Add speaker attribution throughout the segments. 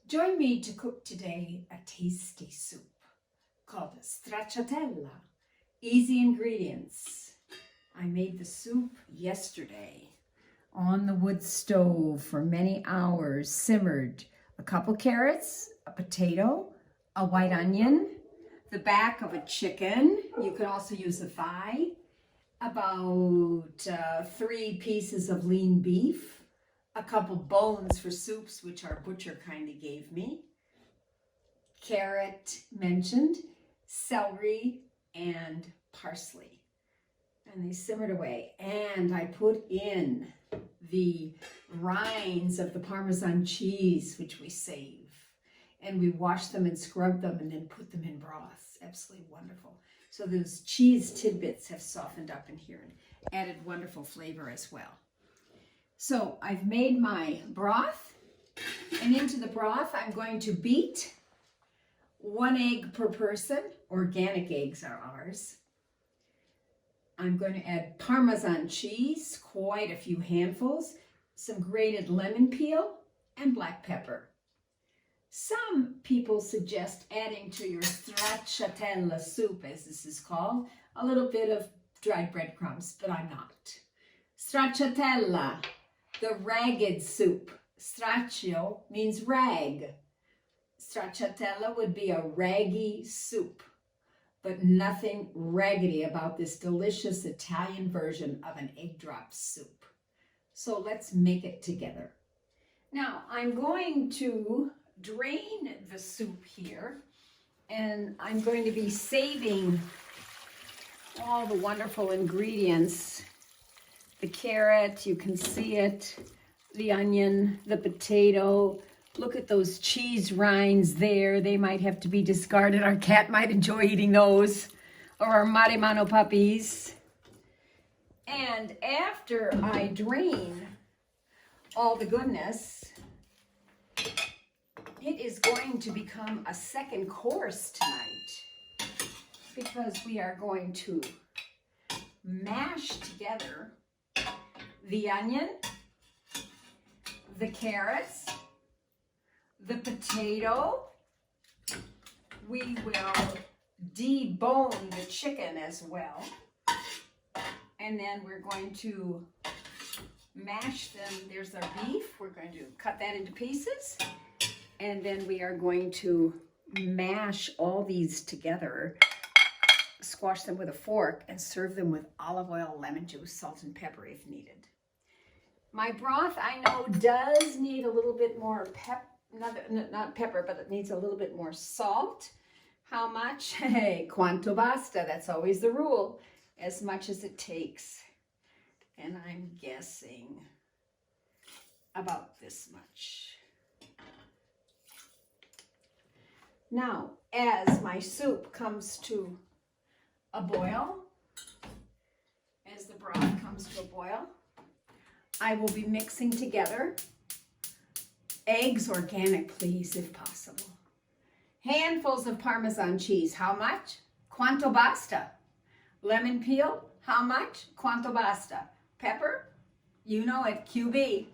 Speaker 1: Join me to cook today a tasty soup called Stracciatella. Easy ingredients. I made the soup yesterday on the wood stove for many hours, simmered. A couple carrots, a potato, a white onion, the back of a chicken. You could also use a thigh. About 3 pieces of lean beef. A couple bones for soups, which our butcher kindly gave me. Carrot mentioned, celery, and parsley. And they simmered away. And I put in the rinds of the Parmesan cheese, which we save. And we wash them and scrub them and then put them in broth. Absolutely wonderful. So those cheese tidbits have softened up in here and added wonderful flavor as well. So I've made my broth, and into the broth I'm going to beat 1 egg per person. Organic eggs are ours. I'm going to add Parmesan cheese, quite a few handfuls, some grated lemon peel, and black pepper. Some people suggest adding to your stracciatella soup, as this is called, a little bit of dried breadcrumbs, but I'm not. Stracciatella, the ragged soup. Straccio means rag. Stracciatella would be a raggy soup, but nothing raggedy about this delicious Italian version of an egg drop soup. So let's make it together. Now I'm going to drain the soup here, and I'm going to be saving all the wonderful ingredients. The carrot, you can see it, the onion, the potato. Look at those cheese rinds there. They might have to be discarded. Our cat might enjoy eating those, or our Marimano puppies. And after I drain all the goodness, it is going to become a second course tonight, because we are going to mash together the onion, the carrots, the potato. We will debone the chicken as well. And then we're going to mash them. There's our beef. We're going to cut that into pieces. And then we are going to mash all these together, squash them with a fork, and serve them with olive oil, lemon juice, salt, and pepper if needed. My broth, I know, does need a little bit more not pepper, but it needs a little bit more salt. How much? Hey, quanto basta. That's always the rule. As much as it takes. And I'm guessing about this much. Now, as my soup comes to a boil, as the broth comes to a boil, I will be mixing together eggs, organic please, if possible. Handfuls of Parmesan cheese, how much? Quanto basta. Lemon peel, how much? Quanto basta. Pepper, you know it, QB.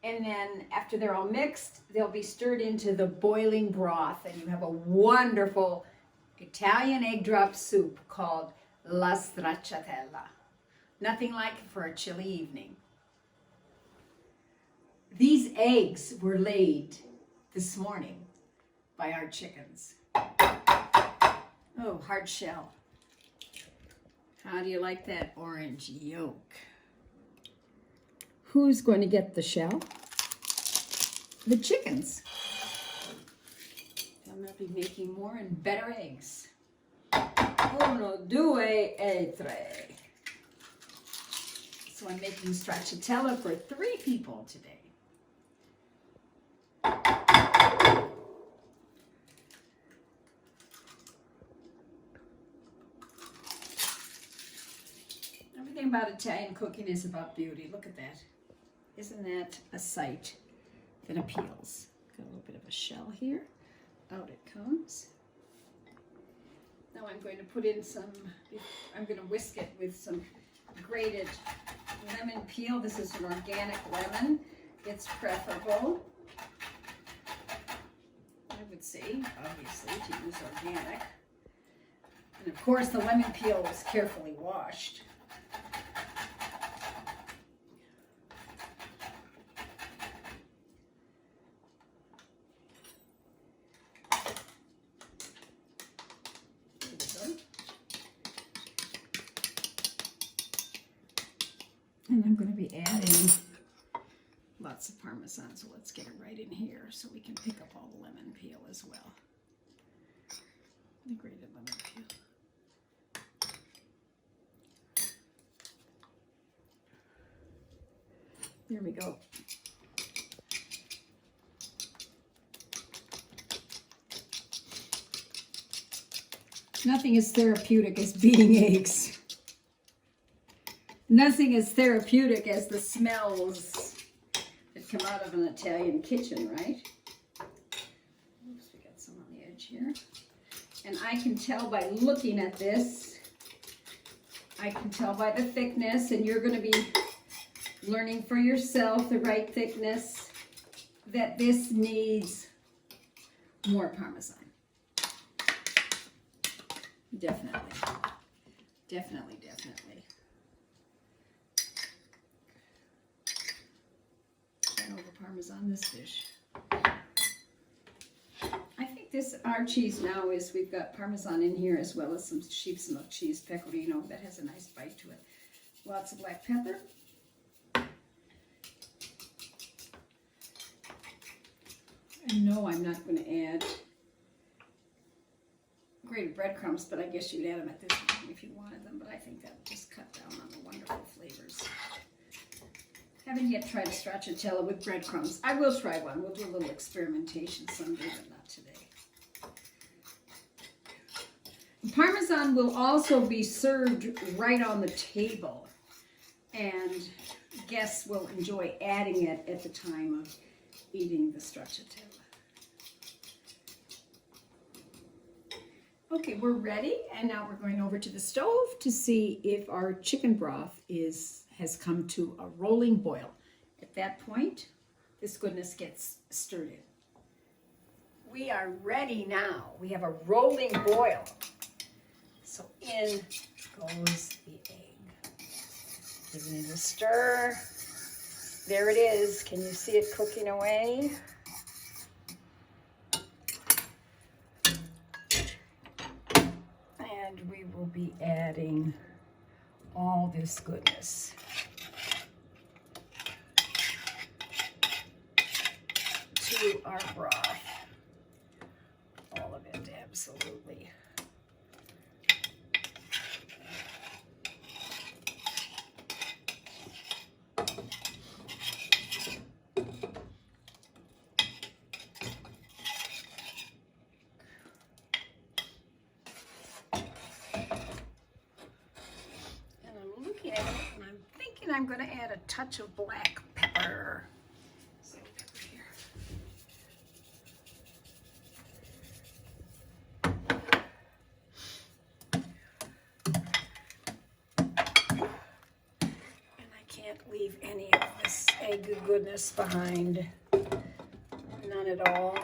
Speaker 1: And then after they're all mixed, they'll be stirred into the boiling broth, and you have a wonderful Italian egg drop soup called La Stracciatella. Nothing like it for a chilly evening. These eggs were laid this morning by our chickens. Oh, hard shell. How do you like that orange yolk? Who's going to get the shell? The chickens. I'm going to be making more and better eggs. 1, 2, e 3. So I'm making stracciatella for 3 people today. Everything about Italian cooking is about beauty. Look at that. Isn't that a sight that appeals? Got a little bit of a shell here. Out it comes. Now I'm going to put in I'm going to whisk it with some grated lemon peel. This is an organic lemon. It's preferable. tendency, obviously, to use organic. And of course, the lemon peel was carefully washed. And I'm going to be adding lots of Parmesan, so let's get it right in here so we can pick up all the lemon peel as well. The grated lemon peel. There we go. Nothing as therapeutic as beating eggs. Nothing as therapeutic as the smells that come out of an Italian kitchen, right? Oops, we got some on the edge here. And I can tell by looking at this, I can tell by the thickness, and you're going to be learning for yourself the right thickness, that this needs more Parmesan. Definitely. Definitely, definitely. And over Parmesan this dish. I think this, our cheese now is, we've got Parmesan in here as well as some sheep's milk cheese, pecorino, that has a nice bite to it. Lots of black pepper. And no, I'm not going to add grated breadcrumbs, but I guess you'd add them at this point if you wanted them, but I think that would just cut down on the wonderful flavors. Haven't yet tried a stracciatella with breadcrumbs. I will try one. We'll do a little experimentation someday, but not today. Parmesan will also be served right on the table, and guests will enjoy adding it at the time of eating the stracciatella. Okay, we're ready, and now we're going over to the stove to see if our chicken broth has come to a rolling boil. At that point, this goodness gets stirred in. We are ready now. We have a rolling boil. So in goes the egg. Giving it a stir. There it is. Can you see it cooking away? And we will be adding all this goodness to our broth. All of it, absolutely. I'm going to add a touch of black pepper. Salt pepper here. And I can't leave any of this egg goodness behind. None at all.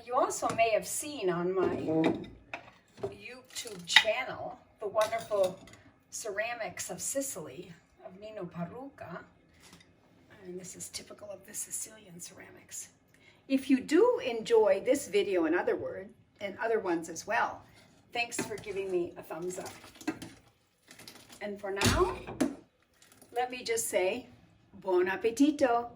Speaker 1: You also may have seen on my YouTube channel the wonderful ceramics of Sicily, of Nino Parrucca. And this is typical of the Sicilian ceramics. If you do enjoy this video and other ones as well, thanks for giving me a thumbs up. And for now, let me just say, buon appetito.